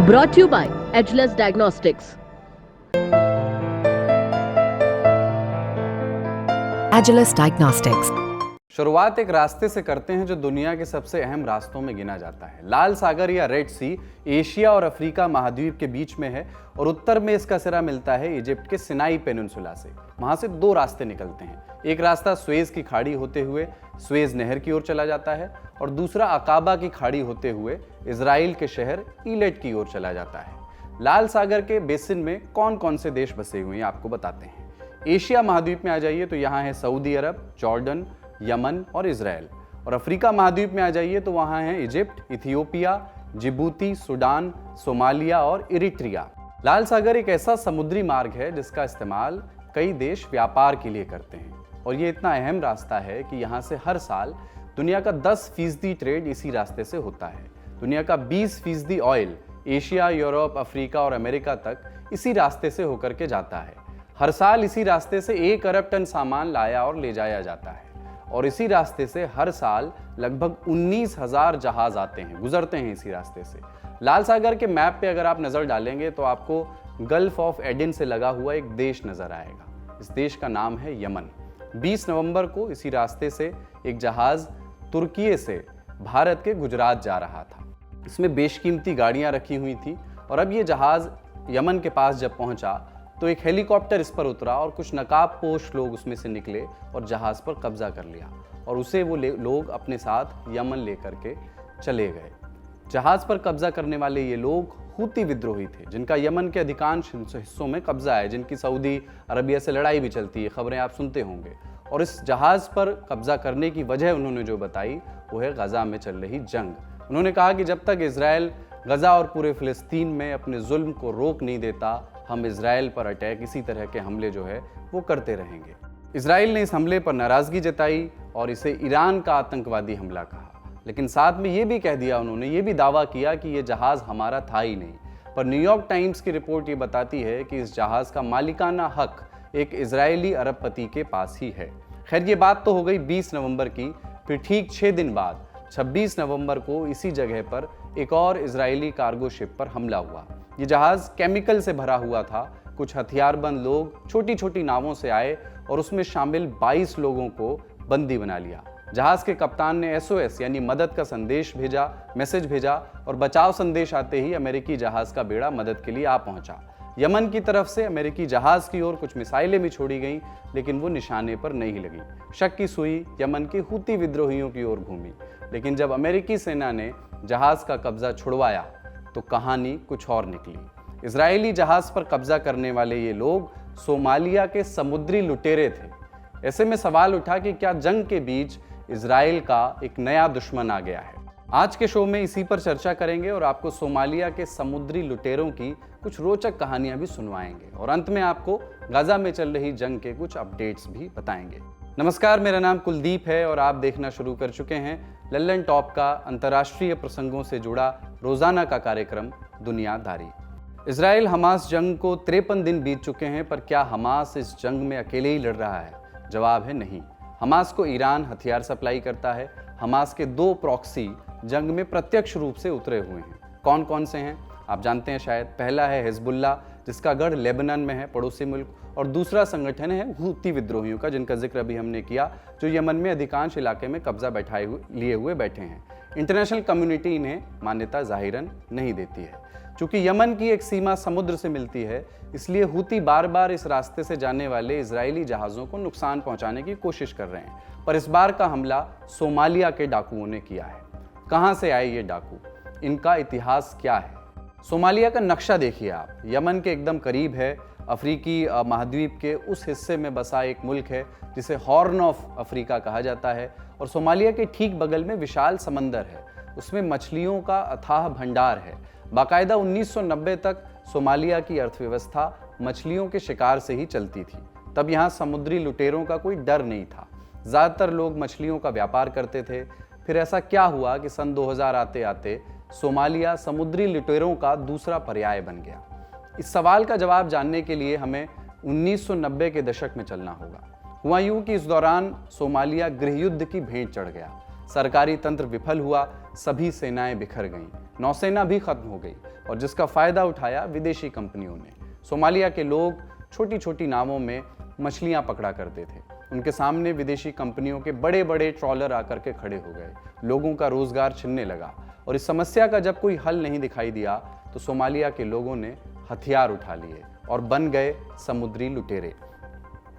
Brought to you by Edgeless Diagnostics. Edgeless Diagnostics. शुरुआत एक रास्ते से करते हैं जो दुनिया के सबसे अहम रास्तों में गिना जाता है। लाल सागर या रेड सी एशिया और अफ्रीका महाद्वीप के बीच में है और उत्तर में इसका सिरा मिलता है इजिप्ट के सिनाई पेनिनसुला से। वहां से दो रास्ते निकलते हैं। एक रास्ता सुएज की खाड़ी होते हुए सुएज नहर की ओर चला जाता है और दूसरा अकाबा की खाड़ी होते हुए इजराइल के शहर ईलेट की ओर चला जाता है। लाल सागर के बेसिन में कौन कौन से देश बसे हुए हैं आपको बताते हैं। एशिया महाद्वीप में आ जाइए तो यहाँ है सऊदी अरब, जॉर्डन, यमन और इजराइल। और अफ्रीका महाद्वीप में आ जाइए तो वहाँ हैं Egypt, Ethiopia, Djibouti, Sudan, Somalia और इरिट्रिया। लाल सागर एक ऐसा समुद्री मार्ग है जिसका इस्तेमाल कई देश व्यापार के लिए करते हैं और ये इतना अहम रास्ता है कि यहाँ से हर साल दुनिया का 10% ट्रेड इसी रास्ते से होता है। दुनिया का 20% ऑयल एशिया, यूरोप, अफ्रीका और अमेरिका तक इसी रास्ते से होकर के जाता है। हर साल इसी रास्ते से 1 अरब टन सामान लाया और ले जाया जाता है और इसी रास्ते से हर साल लगभग 19,000 जहाज आते हैं, गुजरते हैं इसी रास्ते से। लाल सागर के मैप पे अगर आप नज़र डालेंगे तो आपको गल्फ ऑफ एडन से लगा हुआ एक देश नज़र आएगा। इस देश का नाम है यमन। 20 नवंबर को इसी रास्ते से एक जहाज़ तुर्की से भारत के गुजरात जा रहा था। इसमें बेशकीमती गाड़ियाँ रखी हुई थी और अब ये जहाज़ यमन के पास जब पहुँचा तो एक हेलीकॉप्टर इस पर उतरा और कुछ नकाबपोश लोग उसमें से निकले और जहाज़ पर कब्जा कर लिया और उसे वो लोग अपने साथ यमन लेकर के चले गए। जहाज़ पर कब्जा करने वाले ये लोग हूती विद्रोही थे जिनका यमन के अधिकांश हिस्सों में कब्जा है, जिनकी सऊदी अरबिया से लड़ाई भी चलती है, खबरें आप सुनते होंगे। और इस जहाज़ पर कब्जा करने की वजह उन्होंने जो बताई वो है गज़ा में चल रही जंग। उन्होंने कहा कि जब तक इजराइल गज़ा और पूरे फ़िलिस्तीन में अपने जुल्म को रोक नहीं देता, हम इजराइल पर अटैक, इसी तरह के हमले जो है वो करते रहेंगे। इजराइल ने इस हमले पर नाराज़गी जताई और इसे ईरान का आतंकवादी हमला कहा, लेकिन साथ में ये भी कह दिया, उन्होंने ये भी दावा किया कि ये जहाज़ हमारा था ही नहीं। पर न्यूयॉर्क टाइम्स की रिपोर्ट ये बताती है कि इस जहाज़ का मालिकाना हक एक इजरायली अरबपति के पास ही है। खैर ये बात तो हो गई 20 नवंबर की। फिर ठीक 6 दिन बाद 26 नवंबर को इसी जगह पर एक और इजरायली कार्गो शिप पर हमला हुआ। ये जहाज़ केमिकल से भरा हुआ था। कुछ हथियारबंद लोग छोटी छोटी नावों से आए और उसमें शामिल 22 लोगों को बंदी बना लिया। जहाज़ के कप्तान ने SOS यानी मदद का मैसेज भेजा और बचाव संदेश आते ही अमेरिकी जहाज़ का बेड़ा मदद के लिए आ पहुंचा। यमन की तरफ से अमेरिकी जहाज़ की ओर कुछ मिसाइलें भी छोड़ी गईं, लेकिन वो निशाने पर नहीं लगी। शक की सुई यमन के हूती विद्रोहियों की ओर घूमी, लेकिन जब अमेरिकी सेना ने जहाज़ का कब्जा छुड़वाया तो कहानी कुछ और निकली। इजरायली जहाज़ पर कब्जा करने वाले ये लोग सोमालिया के समुद्री लुटेरे थे। ऐसे में सवाल उठा कि क्या जंग के बीच इजराइल का एक नया दुश्मन आ गया है। आज के शो में इसी पर चर्चा करेंगे और आपको सोमालिया के समुद्री लुटेरों की कुछ रोचक कहानियां भी सुनवाएंगे और अंत में आपको गाजा में चल रही जंग के कुछ अपडेट्स भी बताएंगे। नमस्कार, मेरा नाम कुलदीप है और आप देखना शुरू कर चुके हैं लल्लन टॉप का अंतर्राष्ट्रीय प्रसंगों से जुड़ा रोजाना का कार्यक्रम दुनियादारी। इजराइल हमास जंग को 53 दिन बीत चुके हैं, पर क्या हमास इस जंग में अकेले ही लड़ रहा है? जवाब है नहीं। हमास को ईरान हथियार सप्लाई करता है। हमास के 2 प्रॉक्सी जंग में प्रत्यक्ष रूप से उतरे हुए हैं। कौन कौन से हैं आप जानते हैं शायद। पहला है हिजबुल्लाह, जिसका गढ़ लेबनान में है, पड़ोसी मुल्क, और दूसरा संगठन है हूती विद्रोहियों का, जिनका जिक्र अभी हमने किया, जो यमन में अधिकांश इलाके में कब्जा लिए हुए बैठे हैं। इंटरनेशनल कम्युनिटी इन्हें मान्यता जाहिरन नहीं देती है। चूंकि यमन की एक सीमा समुद्र से मिलती है, इसलिए हूती बार बार इस रास्ते से जाने वाले इजरायली जहाज़ों को नुकसान पहुंचाने की कोशिश कर रहे हैं। पर इस बार का हमला सोमालिया के डाकुओं ने किया है। कहां से आए ये डाकू, इनका इतिहास क्या है? सोमालिया का नक्शा देखिए आप। यमन के एकदम करीब है। अफ्रीकी महाद्वीप के उस हिस्से में बसा एक मुल्क है जिसे हॉर्न ऑफ अफ्रीका कहा जाता है और सोमालिया के ठीक बगल में विशाल समंदर है। उसमें मछलियों का अथाह भंडार है। बाकायदा 1990 तक सोमालिया की अर्थव्यवस्था मछलियों के शिकार से ही चलती थी। तब यहाँ समुद्री लुटेरों का कोई डर नहीं था। ज़्यादातर लोग मछलियों का व्यापार करते थे। फिर ऐसा क्या हुआ कि सन 2000 आते आते सोमालिया समुद्री लुटेरों का दूसरा पर्याय बन गया? इस सवाल का जवाब जानने के लिए हमें 1990 के दशक में चलना होगा। हुआ यूं कि इस दौरान सोमालिया गृहयुद्ध की भेंट चढ़ गया। सरकारी तंत्र विफल हुआ, सभी सेनाएं बिखर गईं। नौसेना भी खत्म हो गई और जिसका फायदा उठाया विदेशी कंपनियों ने। सोमालिया के लोग छोटी छोटी नावों में मछलियां पकड़ा करते थे। उनके सामने विदेशी कंपनियों के बड़े बड़े ट्रॉलर आकर के खड़े हो गए। लोगों का रोजगार छिनने लगा और इस समस्या का जब कोई हल नहीं दिखाई दिया तो सोमालिया के लोगों ने हथियार उठा लिए और बन गए समुद्री लुटेरे।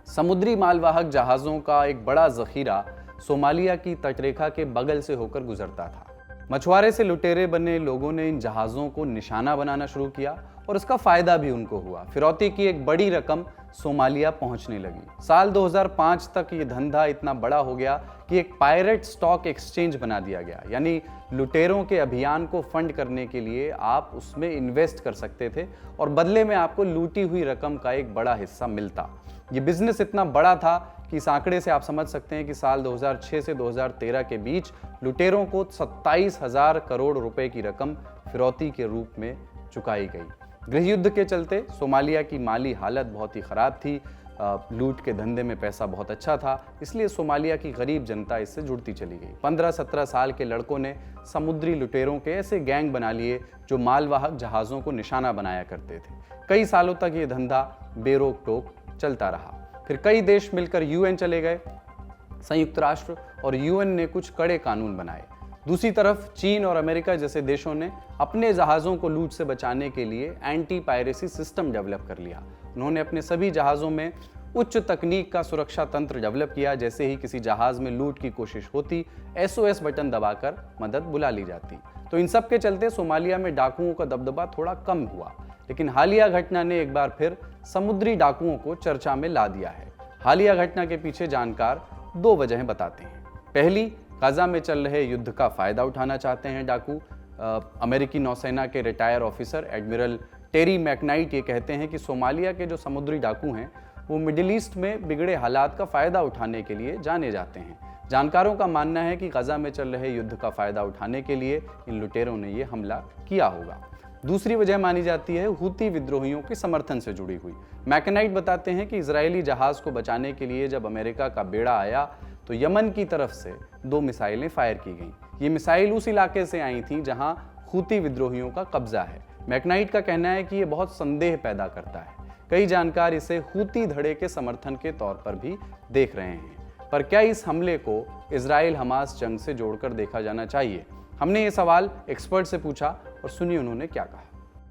समुद्री मालवाहक जहाज़ों का एक बड़ा जखीरा सोमालिया की तटरेखा के बगल से होकर गुजरता था। मछुआरे से लुटेरे बने लोगों ने इन जहाज़ों को निशाना बनाना शुरू किया और इसका फायदा भी उनको हुआ। फिरौती की एक बड़ी रकम सोमालिया पहुंचने लगी। साल 2005 तक ये धंधा इतना बड़ा हो गया कि एक पायरेट स्टॉक एक्सचेंज बना दिया गया, यानी लुटेरों के अभियान को फंड करने के लिए आप उसमें इन्वेस्ट कर सकते थे और बदले में आपको लूटी हुई रकम का एक बड़ा हिस्सा मिलता। ये बिजनेस इतना बड़ा था कि इस आंकड़े से आप समझ सकते हैं कि साल 2006 से 2013 के बीच लुटेरों को 27,000 करोड़ रुपए की रकम फिरौती के रूप में चुकाई गई। गृह युद्ध के चलते सोमालिया की माली हालत बहुत ही खराब थी। लूट के धंधे में पैसा बहुत अच्छा था, इसलिए सोमालिया की गरीब जनता इससे जुड़ती चली गई। 15-17 साल के लड़कों ने समुद्री लुटेरों के ऐसे गैंग बना लिए जो मालवाहक जहाज़ों को निशाना बनाया करते थे। कई सालों तक ये धंधा बेरोक टोक चलता रहा। फिर कई देश मिलकर यूएन चले गए। संयुक्त राष्ट्र और यूएन ने कुछ कड़े कानून बनाए। दूसरी तरफ चीन और अमेरिका जैसे देशों ने अपने जहाज़ों को लूट से बचाने के लिए एंटी पायरेसी सिस्टम डेवलप कर लिया। उन्होंने अपने सभी जहाज़ों में उच्च तकनीक का सुरक्षा तंत्र डेवलप किया। जैसे ही किसी जहाज़ में लूट की कोशिश होती, SOS बटन दबाकर मदद बुला ली जाती। तो इन सब के चलते सोमालिया में डाकुओं का दबदबा थोड़ा कम हुआ, लेकिन हालिया घटना ने एक बार फिर समुद्री डाकुओं को चर्चा में ला दिया है। हालिया घटना के पीछे जानकार दो वजहें बताते हैं। पहली, गाजा में चल रहे युद्ध का फायदा उठाना चाहते हैं डाकू। अमेरिकी नौसेना के रिटायर ऑफिसर एडमिरल टेरी मैकनाइट ये कहते हैं कि सोमालिया के जो समुद्री डाकू हैं वो मिडिल ईस्ट में बिगड़े हालात का फायदा उठाने के लिए जाने जाते हैं। जानकारों का मानना है कि गाजा में चल रहे युद्ध का फायदा उठाने के लिए इन लुटेरों ने ये हमला किया होगा। दूसरी वजह मानी जाती है हुती विद्रोहियों के समर्थन से जुड़ी हुई। मैकनाइट बताते हैं कि इजरायली जहाज को बचाने के लिए जब अमेरिका का बेड़ा आया तो यमन की तरफ से 2 मिसाइलें फायर की गईं। ये मिसाइल उस इलाके से आई थी जहां हुती विद्रोहियों का कब्जा है। मैकनाइट का कहना है कि ये बहुत संदेह पैदा करता है। कई जानकार इसे हुती धड़े के समर्थन के तौर पर भी देख रहे हैं। पर क्या इस हमले को इजराइल हमास जंग से जोड़कर देखा जाना चाहिए? हमने ये सवाल एक्सपर्ट से पूछा और सुनिए उन्होंने क्या कहा।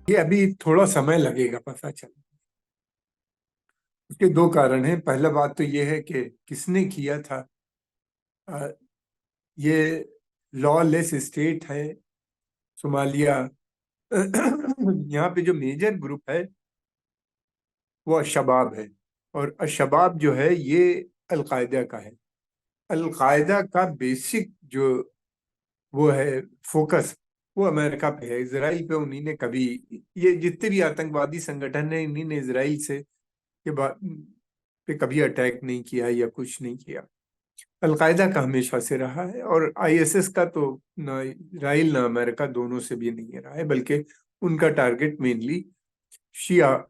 ये अभी थोड़ा समय लगेगा पता चलने। उसके 2 कारण हैं। पहला बात तो ये है कि किसने किया था। ये लॉलेस स्टेट है सोमालिया। यहाँ पे जो मेजर ग्रुप है वो अशबाब है, और अशबाब जो है ये अलकायदा का है। अलकायदा का बेसिक जो वो है फोकस वो अमेरिका पे है, इजराइल पे उन्हीं ने कभी, ये जितने भी आतंकवादी संगठन है इन्हीं ने इजराइल से के बाद पे कभी अटैक नहीं किया या कुछ नहीं किया। अलकायदा का हमेशा से रहा है, और ISS का तो ना इजराइल ना अमेरिका दोनों से भी नहीं रहा है, बल्कि उनका टारगेट मेनली शिया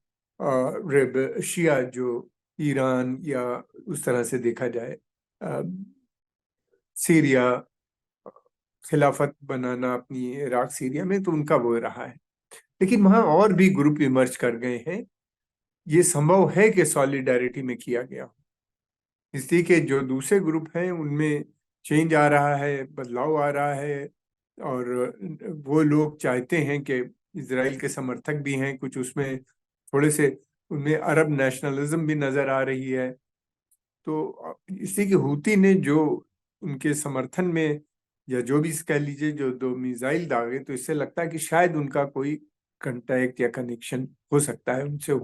जो ईरान या उस तरह से देखा जाए सीरिया खिलाफत बनाना अपनी इराक सीरिया में, तो उनका वो रहा है। लेकिन वहां और भी ग्रुप इमर्ज कर गए हैं। ये संभव है कि सॉलिडारिटी में किया गया, इसलिए कि जो दूसरे ग्रुप हैं उनमें चेंज आ रहा है, बदलाव आ रहा है, और वो लोग चाहते हैं कि इजराइल के समर्थक भी हैं कुछ उसमें, थोड़े से उनमें अरब नेशनलिज्म भी नजर आ रही है। तो इसलिए कि हूती ने जो उनके समर्थन में या जो भी कह लीजिए जो 2 मिसाइल दागे, तो इससे लगता है कि शायद उनका कोई कांटेक्ट या कनेक्शन हो सकता है उनसे।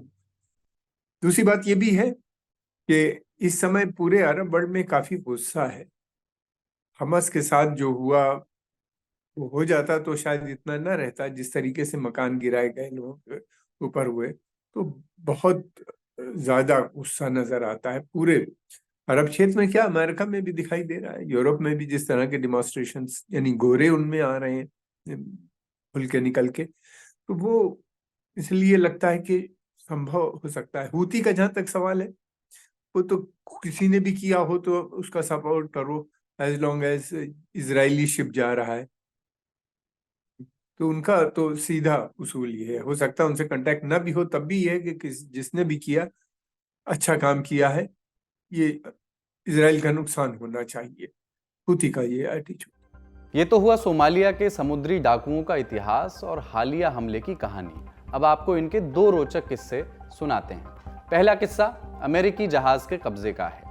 दूसरी बात ये भी है कि इस समय पूरे अरब वर्ल्ड में काफी गुस्सा है। हमास के साथ जो हुआ वो हो जाता तो शायद इतना ना रहता, जिस तरीके से मकान गिराए गए लोगों के ऊपर हुए, तो बहुत ज्यादा गुस्सा नजर आता है पूरे अरब क्षेत्र में। क्या अमेरिका में भी दिखाई दे रहा है, यूरोप में भी जिस तरह के डिमॉन्स्ट्रेशंस, यानी गोरे उनमें आ रहे हैं खुल के निकल के, तो वो इसलिए लगता है कि संभव हो सकता है। हूती का जहां तक सवाल है, वो तो किसी ने भी किया हो तो उसका सपोर्ट करो, as long as Israeli ship जा रहा है। तो उनका तो सीधा उसूल ये है, हो सकता है उनसे कांटेक्ट ना भी हो, तब भी ये है कि जिसने भी किया अच्छा काम किया है, ये इजराइल का नुकसान होना चाहिए, हुती का ये एटीट्यूड। ये तो हुआ सोमालिया के समुद्री डाकुओं का इतिहास और हालिया हमले की कहानी। अब आपको इनके दो रोचक किस्से सुनाते हैं। पहला किस्सा अमेरिकी जहाज के कब्जे का है।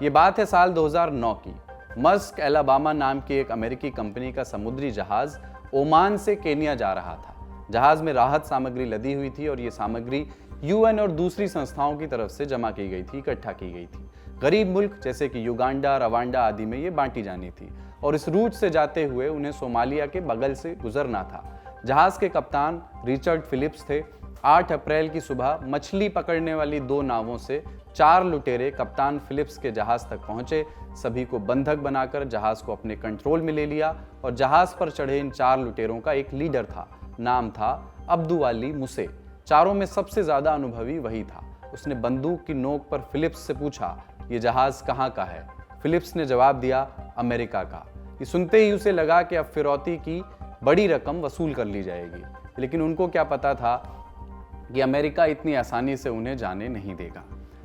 ये बात है साल 2009 की। मस्क एलाबामा नाम की एक अमेरिकी कंपनी का समुद्री जहाज ओमान से केनिया जा रहा था। जहाज में राहत सामग्री लदी हुई थी और ये सामग्री यूएन और दूसरी संस्थाओं की तरफ से जमा की गई थी, इकट्ठा की गई थी। गरीब मुल्क जैसे कि युगांडा, रवांडा आदि में ये बांटी जानी थी और इस रूट से जाते हुए उन्हें सोमालिया के बगल से गुजरना था। जहाज के कप्तान रिचर्ड फिलिप्स थे। 8 अप्रैल की सुबह मछली पकड़ने वाली 2 नावों से 4 लुटेरे कप्तान फिलिप्स के जहाज तक पहुंचे। सभी को बंधक बनाकर जहाज को अपने कंट्रोल में ले लिया और जहाज पर चढ़े इन 4 लुटेरों का एक लीडर था, नाम था अब्दुवाली मुसे। चारों में सबसे ज्यादा अनुभवी वही था। उसने बंदूक की नोक पर फिलिप्स से पूछा, ये जहाज कहाँ का है? फिलिप्स ने जवाब दिया, अमेरिका का। ये सुनते ही उसे लगा कि अब फिरौती की बड़ी रकम वसूल कर ली जाएगी, लेकिन उनको क्या पता था कि अमेरिका इतनी आसानी से उन्हें जाने नहीं देगा।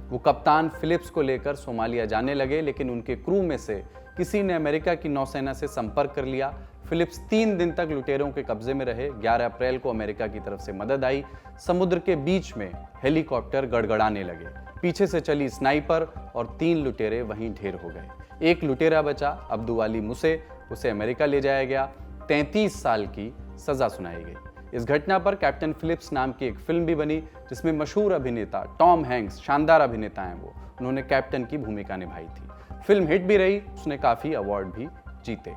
वो कप्तान फिलिप्स को लेकर सोमालिया जाने लगे, लेकिन उनके क्रू में से किसी ने अमेरिका की नौसेना से संपर्क कर लिया। फिलिप्स 3 दिन तक लुटेरों के कब्जे में रहे। 11 अप्रैल को अमेरिका की तरफ से मदद आई। समुद्र के बीच में हेलीकॉप्टर गड़गड़ाने लगे। पीछे से चली स्नाइपर और 3 लुटेरे वहीं ढेर हो गए। एक लुटेरा बचा, अब्दुवाली मुसे। उसे अमेरिका ले जाया गया। 33 साल की सजा सुनाई गई। इस घटना पर कैप्टन फिलिप्स नाम की एक फिल्म भी बनी, जिसमें मशहूर अभिनेता टॉम हैंक्स, शानदार अभिनेता हैं वो, उन्होंने कैप्टन की भूमिका निभाई थी। फिल्म हिट भी रही, उसने काफी अवार्ड भी जीते।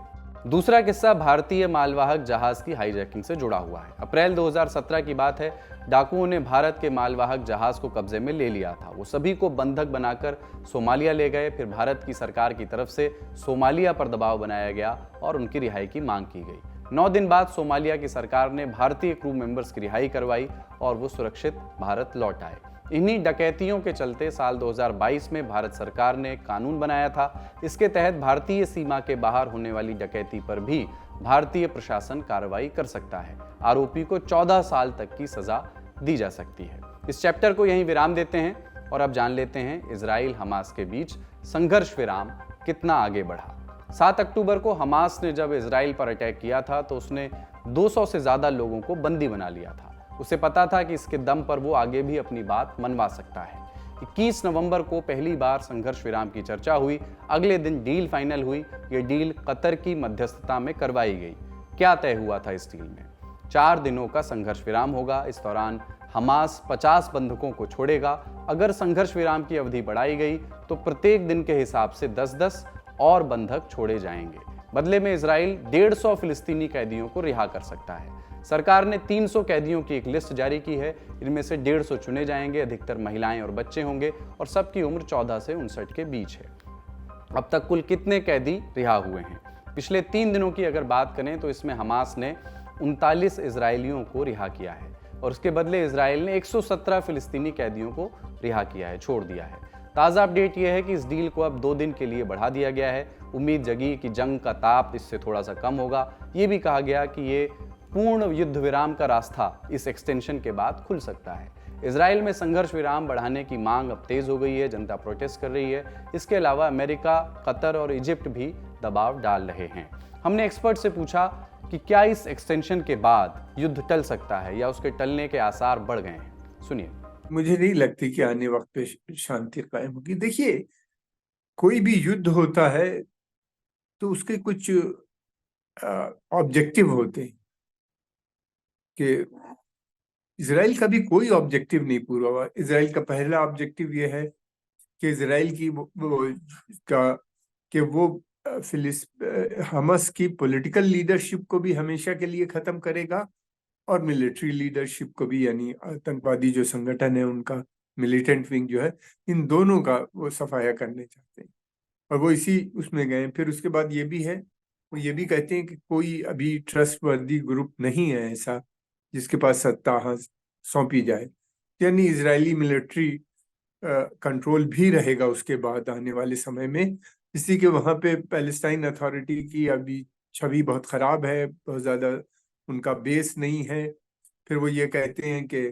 दूसरा किस्सा भारतीय मालवाहक जहाज की हाईजैकिंग से जुड़ा हुआ है। अप्रैल 2017 की बात है। डाकुओं ने भारत के मालवाहक जहाज को कब्जे में ले लिया था। वो सभी को बंधक बनाकर सोमालिया ले गए। फिर भारत की सरकार की तरफ से सोमालिया पर दबाव बनाया गया और उनकी रिहाई की मांग की गई। 9 दिन बाद सोमालिया की सरकार ने भारतीय क्रू मेंबर्स की रिहाई करवाई और वो सुरक्षित भारत लौट आए। इन्हीं डकैतियों के चलते साल 2022 में भारत सरकार ने एक कानून बनाया था। इसके तहत भारतीय सीमा के बाहर होने वाली डकैती पर भी भारतीय प्रशासन कार्रवाई कर सकता है। आरोपी को 14 साल तक की सजा दी जा सकती है। इस चैप्टर को यहीं विराम देते हैं और अब जान लेते हैं इजराइल हमास के बीच संघर्ष विराम कितना आगे बढ़ा। 7 अक्टूबर को हमास ने जब इजराइल पर अटैक किया था तो उसने 200 से ज्यादा लोगों को बंदी बना लिया था। उसे पता था कि इसके दम पर वो आगे भी अपनी बात मनवा सकता है। 21 नवंबर को पहली बार संघर्ष विराम की चर्चा हुई। अगले दिन डील फाइनल हुई। ये डील कतर की मध्यस्थता में करवाई गई। क्या तय हुआ था इस डील में? 4 दिनों का संघर्ष विराम होगा। इस दौरान हमास 50 बंधकों को छोड़ेगा। अगर संघर्ष विराम की अवधि बढ़ाई गई तो प्रत्येक दिन के हिसाब से 10-10 और बंधक छोड़े जाएंगे। बदले में इजराइल 150 फिलिस्तीनी कैदियों को रिहा कर सकता है। सरकार ने 300 कैदियों की एक लिस्ट जारी की है। इनमें से 150 चुने जाएंगे। अधिकतर महिलाएं और बच्चे होंगे और सबकी उम्र 14 से 59 के बीच है। अब तक कुल कितने कैदी रिहा हुए हैं? पिछले 3 दिनों की अगर बात करें तो इसमें हमास ने 39 इजरायलियों को रिहा किया है और उसके बदले इजराइल ने 117 फिलिस्तीनी कैदियों को रिहा किया है, छोड़ दिया है। ताज़ा अपडेट यह है कि इस डील को अब 2 दिन के लिए बढ़ा दिया गया है। उम्मीद जगी कि जंग का ताप इससे थोड़ा सा कम होगा। ये भी कहा गया कि ये पूर्ण युद्ध विराम का रास्ता इस एक्सटेंशन के बाद खुल सकता है। इजराइल में संघर्ष विराम बढ़ाने की मांग अब तेज हो गई है। जनता प्रोटेस्ट कर रही है। इसके अलावा अमेरिका, कतर और इजिप्ट भी दबाव डाल रहे हैं। हमने एक्सपर्ट से पूछा कि क्या इस एक्सटेंशन के बाद युद्ध टल सकता है या उसके टलने के आसार बढ़ गए हैं। सुनिए। मुझे नहीं लगती कि आने वक्त पे शांति कायम होगी। देखिए, कोई भी युद्ध होता है तो उसके कुछ ऑब्जेक्टिव होते हैं कि इजराइल का भी कोई ऑब्जेक्टिव नहीं पूरा हुआ। इजराइल का पहला ऑब्जेक्टिव ये है कि इजराइल की वो हमास की पॉलिटिकल लीडरशिप को भी हमेशा के लिए खत्म करेगा और मिलिट्री लीडरशिप को भी, यानी आतंकवादी जो संगठन है उनका मिलिटेंट विंग जो है, इन दोनों का वो सफाया करने चाहते हैं और वो इसी उसमें गए। फिर उसके बाद ये भी है, वो ये भी कहते हैं कि कोई अभी ट्रस्टवर्दी ग्रुप नहीं है ऐसा जिसके पास सत्ता सौंपी जाए, यानी इजरायली मिलिट्री कंट्रोल भी रहेगा उसके बाद आने वाले समय में। इसी के वहाँ पे पैलेस्टाइन अथॉरिटी की अभी छवि बहुत खराब है, बहुत ज़्यादा उनका बेस नहीं है। फिर वो ये कहते हैं कि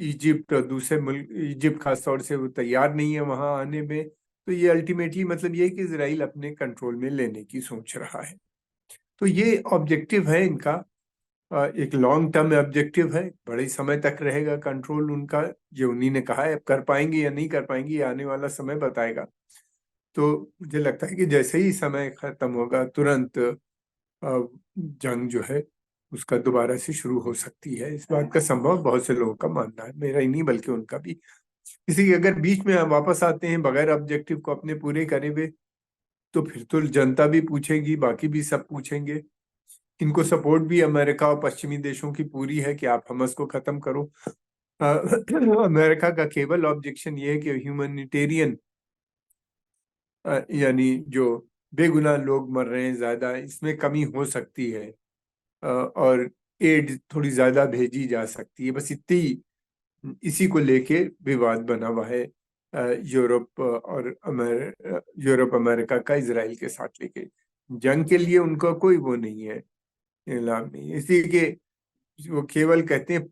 इजिप्ट और दूसरे मुल्क, इजिप्ट खास तौर से वो तैयार नहीं है वहां आने में। तो ये अल्टीमेटली मतलब ये है कि इसराइल अपने कंट्रोल में लेने की सोच रहा है। तो ये ऑब्जेक्टिव है इनका, एक लॉन्ग टर्म ऑब्जेक्टिव है, बड़े समय तक रहेगा कंट्रोल उनका। ये उन्हीं ने कहा है, अब कर पाएंगे या नहीं कर पाएंगे ये आने वाला समय बताएगा। तो मुझे लगता है कि जैसे ही समय खत्म होगा तुरंत जंग जो है उसका दोबारा से शुरू हो सकती है। इस बात का संभव बहुत से लोगों का मानना है, मेरा ही नहीं बल्कि उनका भी। किसी अगर बीच में वापस आते हैं बगैर ऑब्जेक्टिव को अपने पूरे करे हुए, तो फिर तो जनता भी पूछेगी, बाकी भी सब पूछेंगे। इनको सपोर्ट भी अमेरिका और पश्चिमी देशों की पूरी है कि आप हमास को खत्म करो। अमेरिका का केवल ऑब्जेक्शन ये है कि ह्यूमैनिटेरियन यानी जो बेगुनाह लोग मर रहे हैं ज्यादा, इसमें कमी हो सकती है और एड थोड़ी ज्यादा भेजी जा सकती है, बस इतनी इसी को लेके विवाद बना हुआ है यूरोप और यूरोप अमेरिका का इसराइल के साथ लेके। जंग के लिए उनका कोई वो नहीं है, इल्हाम नहीं है। इसलिए कि वो केवल कहते हैं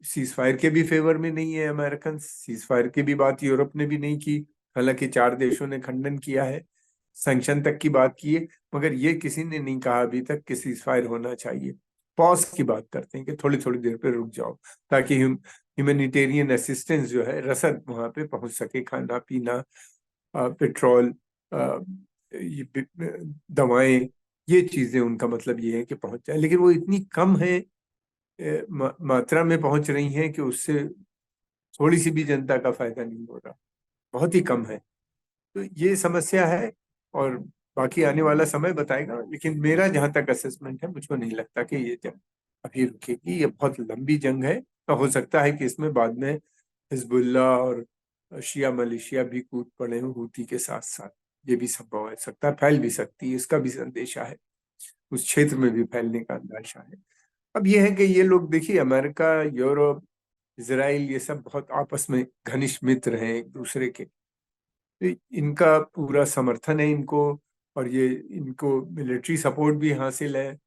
सीज फायर के भी फेवर में नहीं है अमेरिकन, सीज फायर की भी बात यूरोप ने भी नहीं की, हालांकि 4 देशों ने खंडन किया है, सैंक्शन तक की बात की है, मगर ये किसी ने नहीं कहा अभी तक कि सीज फायर होना चाहिए। पॉज की बात करते हैं कि थोड़ी थोड़ी देर पे रुक जाओ ताकि ह्यूमैनिटेरियन असिस्टेंस जो है रसद वहां पे पहुंच सके, खाना पीना, पेट्रोल, दवाएं, ये चीजें उनका मतलब ये है कि पहुंच जाए। लेकिन वो इतनी कम है, मात्रा में पहुंच रही हैं कि उससे थोड़ी सी भी जनता का फायदा नहीं हो रहा, बहुत ही कम है। तो ये समस्या है और बाकी आने वाला समय बताएगा। लेकिन मेरा जहां तक असेसमेंट है, मुझको नहीं लगता कि ये जंग अभी रुकेगी, ये बहुत लंबी जंग है। तो हो सकता है कि इसमें बाद में हिजबुल्ला और शिया मलेशिया भी कूद पड़े हों हूती के साथ साथ, ये भी संभव है, सकता है, फैल भी सकती है, इसका भी संदेशा है, उस क्षेत्र में भी फैलने का अंदाजा है। अब ये है कि ये लोग देखिए, अमेरिका, यूरोप, इसराइल, ये सब बहुत आपस में घनिष्ठ मित्र हैं एक दूसरे के। तो इनका पूरा समर्थन है इनको, और ये इनको मिलिट्री सपोर्ट भी हासिल है,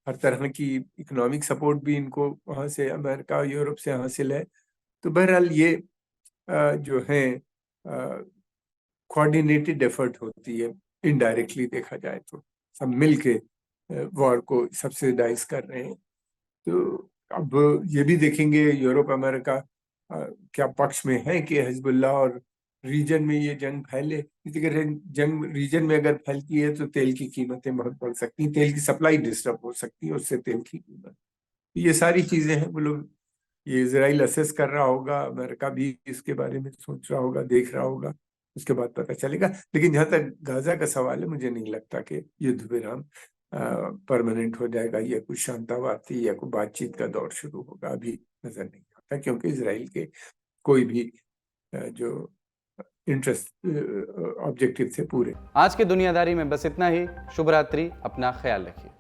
हर तरह की इकोनॉमिक सपोर्ट भी इनको वहाँ से, अमेरिका और यूरोप से हासिल है। तो बहरहाल ये जो है कोऑर्डिनेटेड एफर्ट होती है, इनडायरेक्टली देखा जाए तो सब मिल के वॉर को सब्सिडाइज कर रहे हैं। तो अब ये भी देखेंगे यूरोप अमेरिका क्या पक्ष में है कि हिजबुल्लाह और रीजन में ये जंग फैले। क्योंकि अगर जंग रीजन में अगर फैलती है तो तेल की कीमतें बहुत बढ़ सकती हैं, तेल की सप्लाई डिस्टर्ब हो सकती है, उससे तेल की कीमत, ये सारी चीजें हैं। वो लोग, ये इजराइल असेस कर रहा होगा, अमेरिका भी इसके बारे में सोच रहा होगा, देख रहा होगा, उसके बाद पता चलेगा। लेकिन जहां तक गाजा का सवाल है, मुझे नहीं लगता कि युद्ध विराम परमानेंट हो जाएगा या कुछ शांतावादी या कोई बातचीत का दौर शुरू होगा, अभी नजर नहीं आता, क्योंकि इसराइल के कोई भी जो इंटरेस्ट ऑब्जेक्टिव थे पूरे। आज की दुनियादारी में बस इतना ही। शुभ रात्रि, अपना ख्याल रखिए।